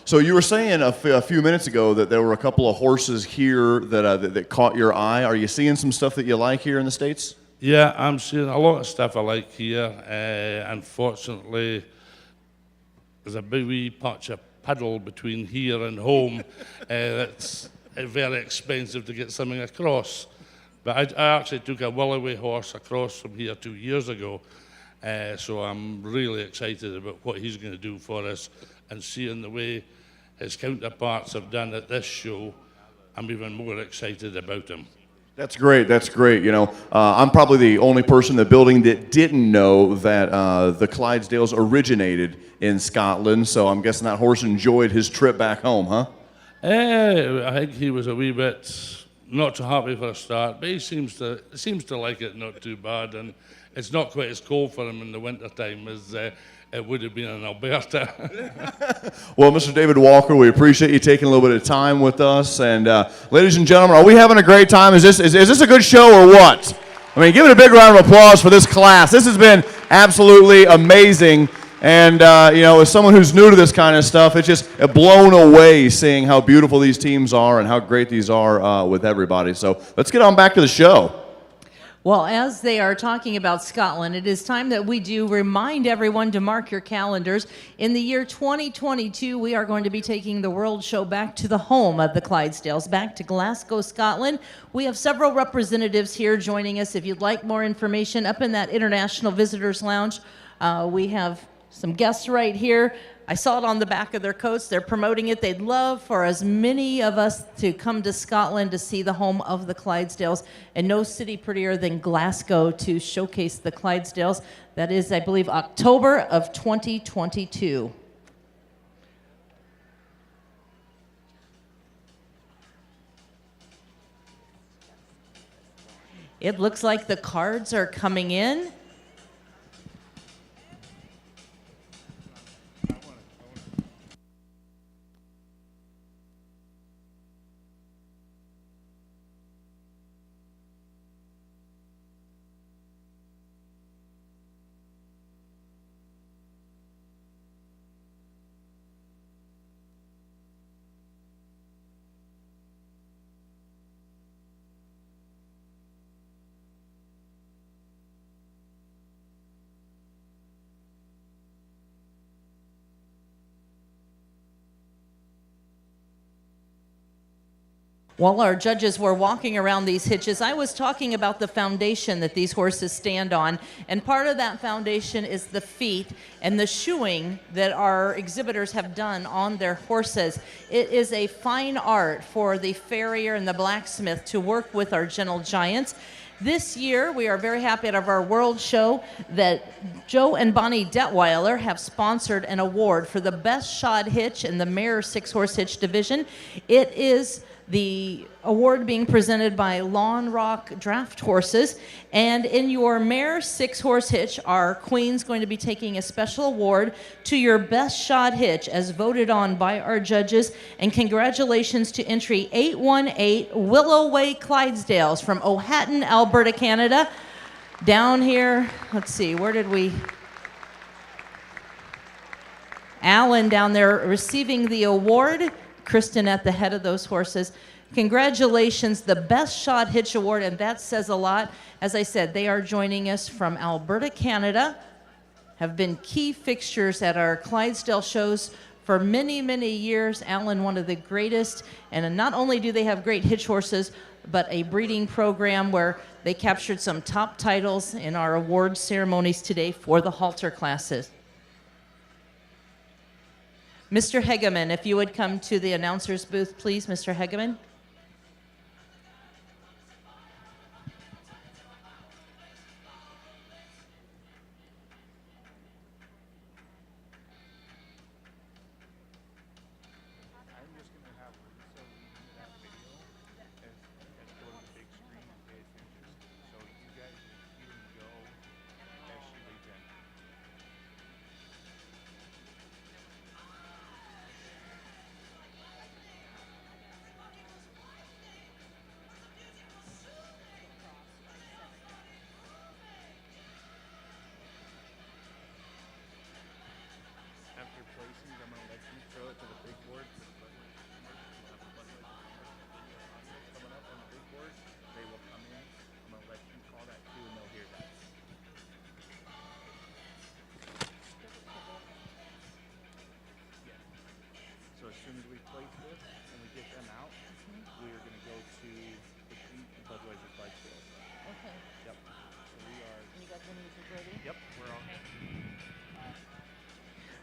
[SPEAKER 3] So you were saying a few minutes ago that there were a couple of horses here that caught your eye. Are you seeing some stuff that you like here in the States?
[SPEAKER 4] Yeah, I'm seeing a lot of stuff I like here. Unfortunately, there's a wee patch of puddle between here and home. That's very expensive to get something across. But I actually took a Willoway horse across from here 2 years ago. So I'm really excited about what he's going to do for us, and seeing the way his counterparts have done at this show, I'm even more excited about him.
[SPEAKER 3] That's great. You know, I'm probably the only person in the building that didn't know that the Clydesdales originated in Scotland. So I'm guessing that horse enjoyed his trip back home, huh?
[SPEAKER 4] I think he was a wee bit not too happy for a start, but he seems to like it not too bad, and it's not quite as cold for him in the winter time as it would have been in Alberta.
[SPEAKER 3] Well, Mr. David Walker, we appreciate you taking a little bit of time with us. And ladies and gentlemen, are we having a great time? Is this a good show or what? I mean, give it a big round of applause for this class. This has been absolutely amazing. And, as someone who's new to this kind of stuff, it's just blown away seeing how beautiful these teams are and how great these are with everybody. So let's get on back to the show.
[SPEAKER 1] Well, as they are talking about Scotland, it is time that we do remind everyone to mark your calendars. In the year 2022, we are going to be taking the World Show back to the home of the Clydesdales, back to Glasgow, Scotland. We have several representatives here joining us. If you'd like more information, up in that International Visitors Lounge, we have some guests right here. I saw it on the back of their coats. They're promoting it. They'd love for as many of us to come to Scotland to see the home of the Clydesdales. And no city prettier than Glasgow to showcase the Clydesdales. That is, I believe, October of 2022. It looks like the cards are coming in. While our judges were walking around these hitches, I was talking about the foundation that these horses stand on, and part of that foundation is the feet and the shoeing that our exhibitors have done on their horses. It is a fine art for the farrier and the blacksmith to work with our gentle giants. This year, we are very happy at our World Show that Joe and Bonnie Detweiler have sponsored an award for the best shod hitch in the mare 6-horse hitch division. It is the award being presented by Lawn Rock Draft Horses. And in your mare 6-horse hitch, our queen's going to be taking a special award to your best shod hitch as voted on by our judges. And congratulations to entry 818 Willow Way Clydesdales from Ohaton, Alberta, Canada. Down here, let's see, where did we... Alan down there receiving the award. Kristen at the head of those horses. Congratulations, the Best Shod Hitch Award, and that says a lot. As I said, they are joining us from Alberta, Canada, have been key fixtures at our Clydesdale shows for many, many years. Alan, one of the greatest, and not only do they have great hitch horses, but a breeding program where they captured some top titles in our award ceremonies today for the halter classes. Mr. Hegeman, if you would come to the announcer's booth, please, Mr. Hegeman.
[SPEAKER 2] I'm just going to have Lisa lead that video as go to the big screen and pay attention. So you guys will hear and go as she leads in. After placings, I'm going to let you throw it to the big board. Coming up on the big board, they will come in. I'm going to let you call that too, and they'll hear that. Yes. So as soon as we place this and we get them out, we are going to go to the Pete and Budweiser Clydesdales.
[SPEAKER 1] Okay.
[SPEAKER 2] Yep. So we are.
[SPEAKER 1] You got the music ready?
[SPEAKER 2] Yep. We're on.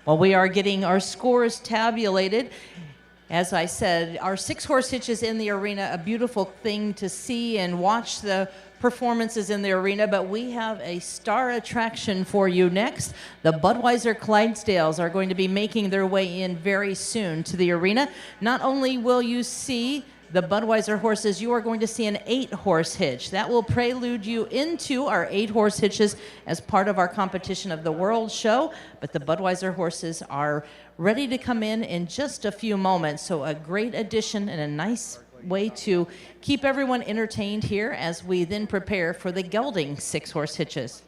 [SPEAKER 1] Well, we are getting our scores tabulated. As I said, our 6-horse hitches in the arena, a beautiful thing to see and watch the performances in the arena, but we have a star attraction for you next. The Budweiser Clydesdales are going to be making their way in very soon to the arena. Not only will you see the Budweiser horses, you are going to see an 8-horse hitch. That will prelude you into our 8-horse hitches as part of our competition of the World Show. But the Budweiser horses are ready to come in just a few moments. So a great addition and a nice way to keep everyone entertained here as we then prepare for the gelding 6-horse hitches.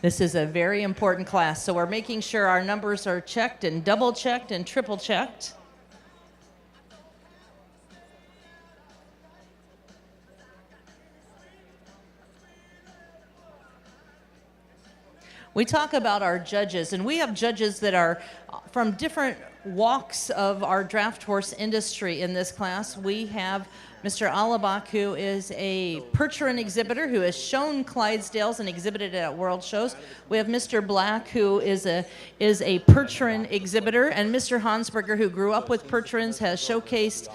[SPEAKER 1] This is a very important class, so we're making sure our numbers are checked and double checked and triple checked. We talk about our judges, and we have judges that are from different walks of our draft horse industry in this class. We have Mr. Alabak, who is a Percheron exhibitor who has shown Clydesdales and exhibited at world shows. We have Mr. Black, who is a Percheron exhibitor, and Mr. Hansberger, who grew up with Percherons, has showcased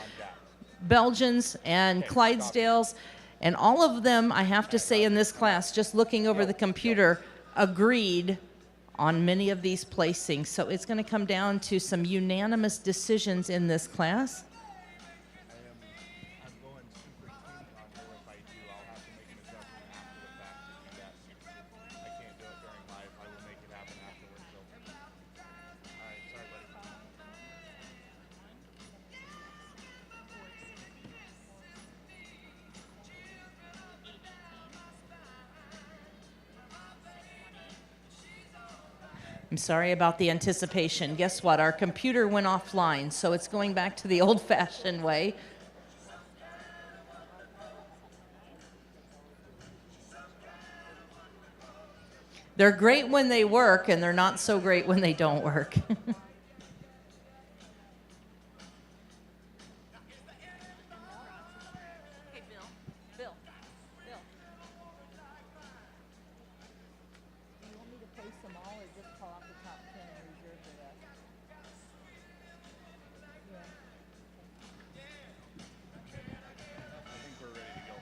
[SPEAKER 1] Belgians and Clydesdales. And all of them, I have to say, in this class, just looking over the computer, agreed on many of these placings. So it's going to come down to some unanimous decisions in this class.
[SPEAKER 2] I'm going super clean on here. If I do, I'll have to make an adjustment after the fact to do that. I can't do it during live. I will make it happen afterwards. So. All right, sorry, buddy.
[SPEAKER 1] I'm sorry about the anticipation. Guess what? Our computer went offline, so it's going back to the old-fashioned way. They're great when they work, and they're not so great when they don't work.
[SPEAKER 2] I think we're ready to go.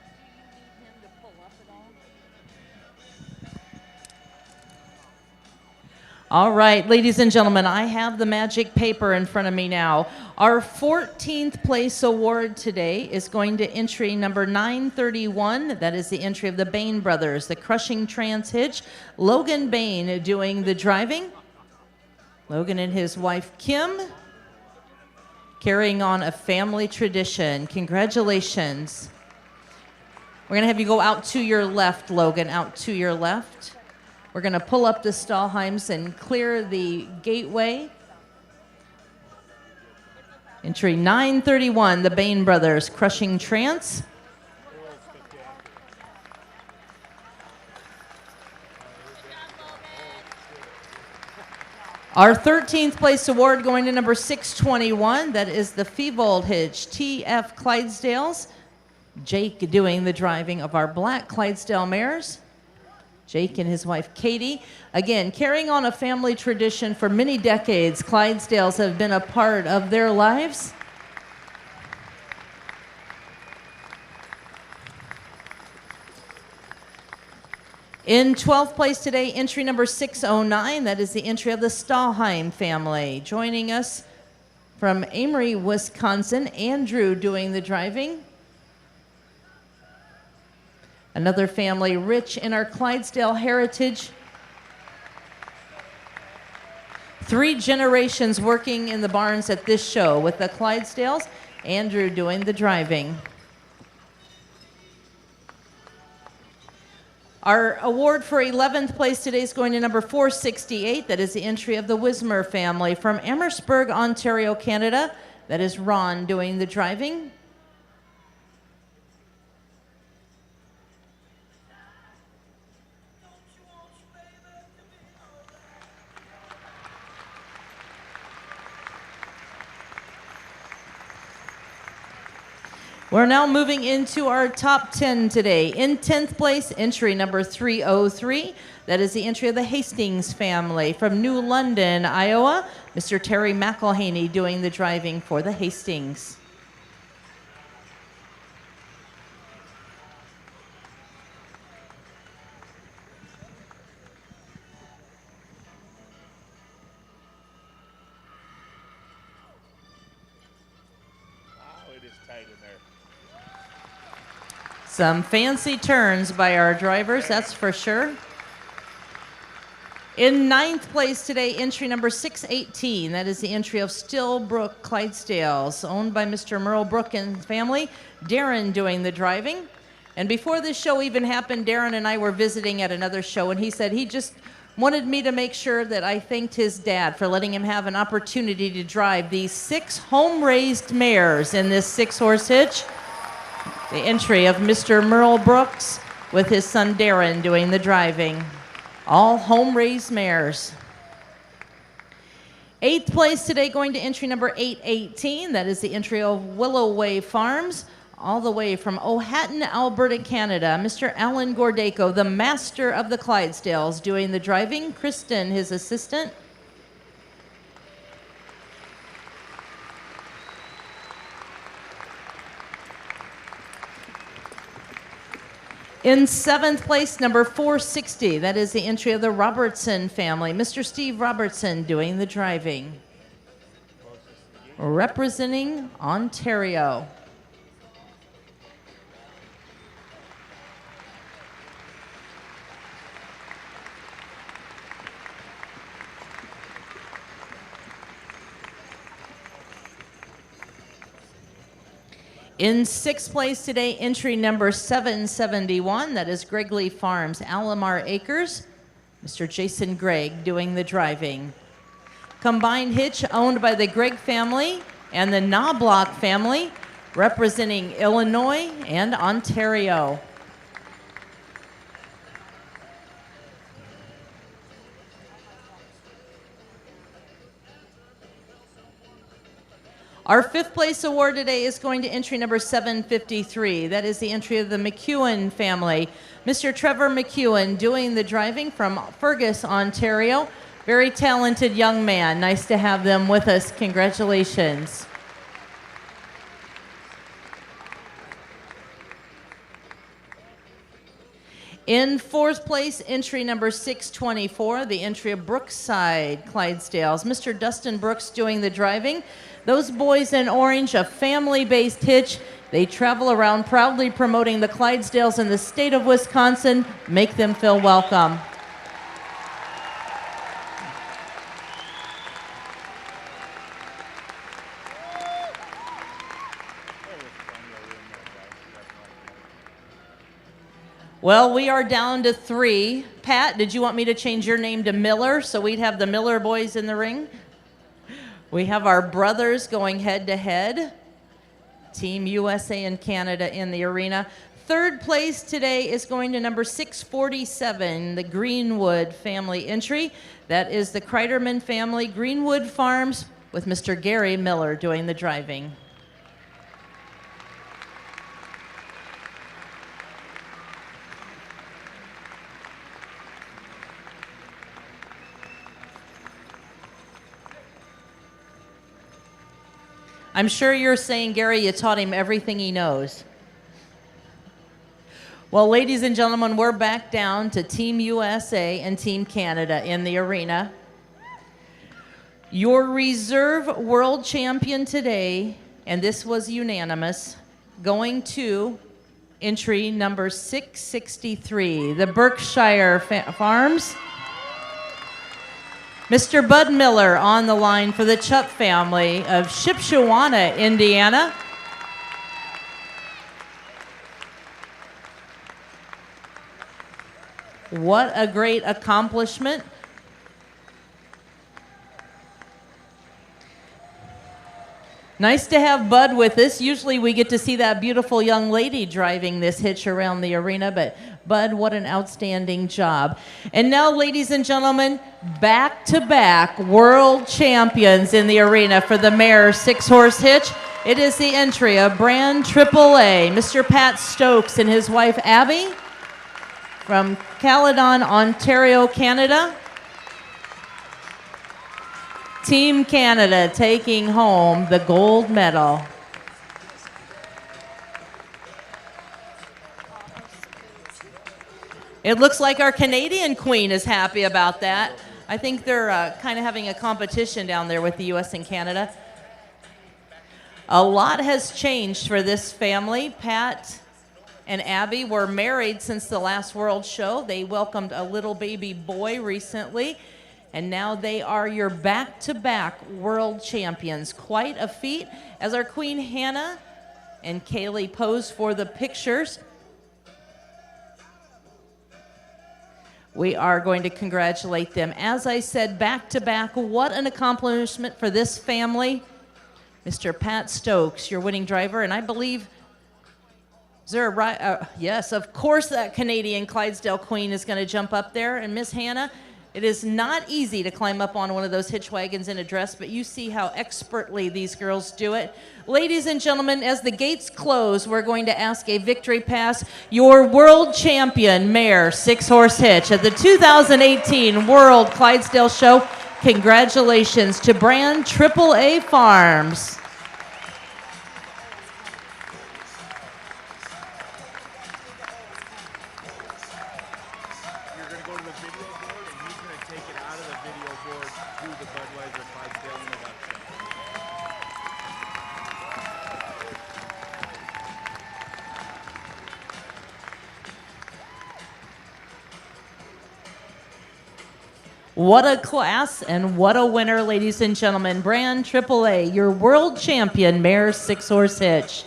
[SPEAKER 1] All right, ladies and gentlemen, I have the magic paper in front of me now. Our 14th place award today is going to entry number 931. That is the entry of the Bain brothers, the Crushing Trance Hitch. Logan Bain doing the driving. Logan and his wife, Kim, carrying on a family tradition. Congratulations. We're going to have you go out to your left, Logan, out to your left. We're going to pull up the Stahlheims and clear the gateway. Entry 931, the Bain brothers, Crushing Trance. Our 13th place award going to number 621. That is the Fevold Hitch TF Clydesdales. Jake doing the driving of our black Clydesdale mares. Jake and his wife Katie. Again, carrying on a family tradition for many decades. Clydesdales have been a part of their lives. In 12th place today, entry number 609. That is the entry of the Stahlheim family. Joining us from Amory, Wisconsin, Andrew doing the driving. Another family rich in our Clydesdale heritage. 3 generations working in the barns at this show with the Clydesdales. Andrew doing the driving. Our award for 11th place today is going to number 468. That is the entry of the Wismer family from Amherstburg, Ontario, Canada. That is Ron doing the driving. We're now moving into our top 10 today. In 10th place, entry number 303. That is the entry of the Hastings family from New London, Iowa. Mr. Terry McElhaney doing the driving for the Hastings.
[SPEAKER 2] Wow, it is tight in there.
[SPEAKER 1] Some fancy turns by our drivers, that's for sure. In 9th place today, entry number 618. That is the entry of Stillbrook Clydesdales, owned by Mr. Merle Brook and family. Darren doing the driving. And before this show even happened, Darren and I were visiting at another show, and he said he just wanted me to make sure that I thanked his dad for letting him have an opportunity to drive these 6 home-raised mares in this 6-horse hitch. The entry of Mr. Merle Brooks with his son Darren doing the driving. All home-raised mares. 8th place today going to entry number 818. That is the entry of Willow Way Farms, all the way from Ohaton, Alberta, Canada. Mr. Alan Gordeco, the master of the Clydesdales, doing the driving. Kristen, his assistant. In 7th place, number 460, that is the entry of the Robertson family. Mr. Steve Robertson doing the driving. Representing Ontario. In 6th place today, entry number 771, that is Gregley Farms, Alamar Acres. Mr. Jason Gregg doing the driving. Combined hitch owned by the Gregg family and the Knobloch family, representing Illinois and Ontario. Our 5th place award today is going to entry number 753. That is the entry of the McEwen family. Mr. Trevor McEwen doing the driving from Fergus, Ontario. Very talented young man. Nice to have them with us. Congratulations. In 4th place, entry number 624, the entry of Brookside Clydesdales. Mr. Dustin Brooks doing the driving. Those boys in orange, a family-based hitch. They travel around proudly promoting the Clydesdales in the state of Wisconsin. Make them feel welcome. Well, we are down to 3. Pat, did you want me to change your name to Miller so we'd have the Miller boys in the ring? We have our brothers going head-to-head. Team USA and Canada in the arena. 3rd place today is going to number 647, the Greenwood family entry. That is the Kreiderman family, Greenwood Farms, with Mr. Gary Miller doing the driving. I'm sure you're saying, Gary, you taught him everything he knows. Well, ladies and gentlemen, we're back down to Team USA and Team Canada in the arena. Your reserve world champion today, and this was unanimous, going to entry number 663, the Berkshire Farms. Mr. Bud Miller on the line for the Chupp family of Shipshewana, Indiana. What a great accomplishment. Nice to have Bud with us. Usually we get to see that beautiful young lady driving this hitch around the arena, but Bud, what an outstanding job. And now, ladies and gentlemen, back-to-back world champions in the arena for the mare 6-horse hitch. It is the entry of Brand AAA, Mr. Pat Stokes and his wife Abby from Caledon, Ontario, Canada. Team Canada taking home the gold medal. It looks like our Canadian queen is happy about that. I think they're kind of having a competition down there with the US and Canada. A lot has changed for this family. Pat and Abby were married since the last World Show. They welcomed a little baby boy recently. And now they are your back-to-back world champions. Quite a feat. As our Queen Hannah and Kaylee pose for the pictures, We are going to congratulate them. As I said, back to back, what an accomplishment for this family. Mr. Pat Stokes, your winning driver, and I believe, is there a right? Yes, of course that Canadian Clydesdale Queen is going to jump up there. And Miss Hannah, it is not easy to climb up on one of those hitch wagons in a dress, but you see how expertly these girls do it. Ladies and gentlemen, as the gates close, we're going to ask a victory pass. Your world champion mare, 6-horse hitch at the 2018 World Clydesdale Show. Congratulations to Brand AAA Farms.
[SPEAKER 2] You're going to go to the video board, and he's going to take it out of the video board to the Budweiser Clydesdale introduction.
[SPEAKER 1] What a class and what a winner, ladies and gentlemen. Brand AAA, your world champion mare 6-horse hitch.